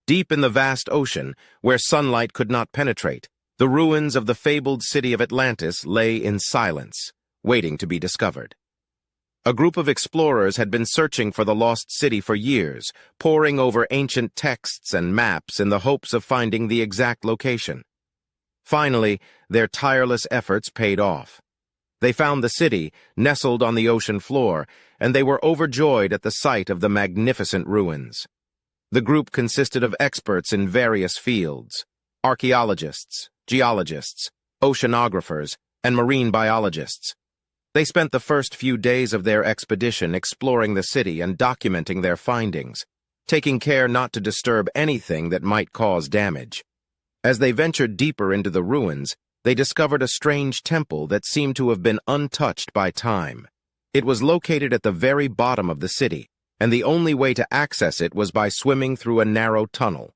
Deep in the vast ocean, where sunlight could not penetrate, the ruins of the fabled city of Atlantis lay in silence, waiting to be discovered. A group of explorers had been searching for the lost city for years, poring over ancient texts and maps in the hopes of finding the exact location. Finally, their tireless efforts paid off. They found the city, nestled on the ocean floor, and they were overjoyed at the sight of the magnificent ruins. The group consisted of experts in various fields: archaeologists, geologists, oceanographers, and marine biologists. They spent the first few days of their expedition exploring the city and documenting their findings, taking care not to disturb anything that might cause damage. As they ventured deeper into the ruins, they discovered a strange temple that seemed to have been untouched by time. It was located at the very bottom of the city, and the only way to access it was by swimming through a narrow tunnel.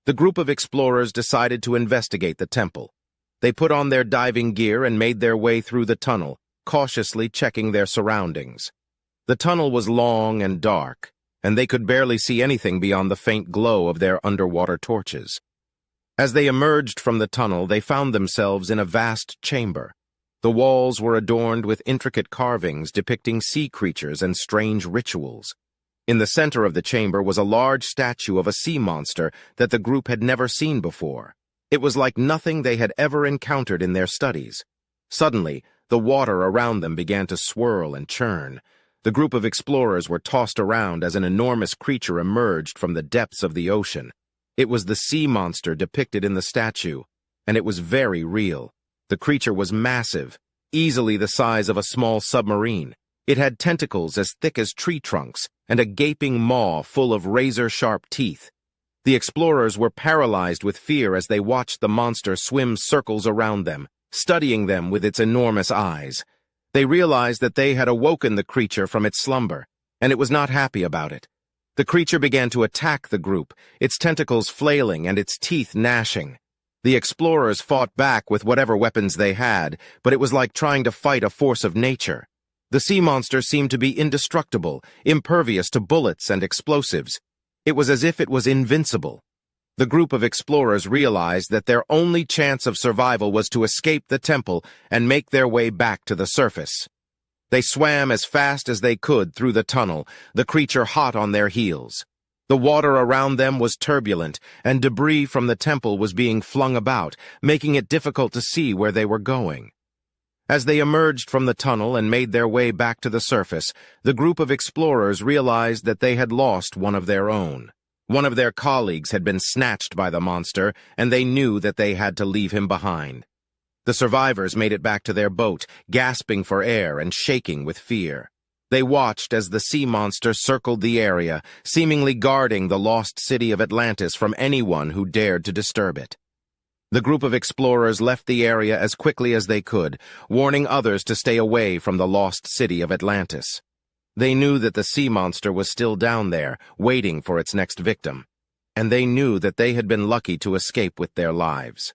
The group of explorers decided to investigate the temple. They put on their diving gear and made their way through the tunnel, cautiously checking their surroundings. The tunnel was long and dark, and they could barely see anything beyond the faint glow of their underwater torches. As they emerged from the tunnel, they found themselves in a vast chamber. The walls were adorned with intricate carvings depicting sea creatures and strange rituals. In the center of the chamber was a large statue of a sea monster that the group had never seen before. It was like nothing they had ever encountered in their studies. Suddenly, the water around them began to swirl and churn. The group of explorers were tossed around as an enormous creature emerged from the depths of the ocean. It was the sea monster depicted in the statue, and it was very real. The creature was massive, easily the size of a small submarine. It had tentacles as thick as tree trunks and a gaping maw full of razor-sharp teeth. The explorers were paralyzed with fear as they watched the monster swim circles around them, studying them with its enormous eyes. They realized that they had awoken the creature from its slumber, and it was not happy about it. The creature began to attack the group, its tentacles flailing and its teeth gnashing. The explorers fought back with whatever weapons they had, but it was like trying to fight a force of nature. The sea monster seemed to be indestructible, impervious to bullets and explosives. It was as if it was invincible. The group of explorers realized that their only chance of survival was to escape the temple and make their way back to the surface. They swam as fast as they could through the tunnel, the creature hot on their heels. The water around them was turbulent, and debris from the temple was being flung about, making it difficult to see where they were going. As they emerged from the tunnel and made their way back to the surface, the group of explorers realized that they had lost one of their own. One of their colleagues had been snatched by the monster, and they knew that they had to leave him behind. The survivors made it back to their boat, gasping for air and shaking with fear. They watched as the sea monster circled the area, seemingly guarding the lost city of Atlantis from anyone who dared to disturb it. The group of explorers left the area as quickly as they could, warning others to stay away from the lost city of Atlantis. They knew that the sea monster was still down there, waiting for its next victim, and they knew that they had been lucky to escape with their lives.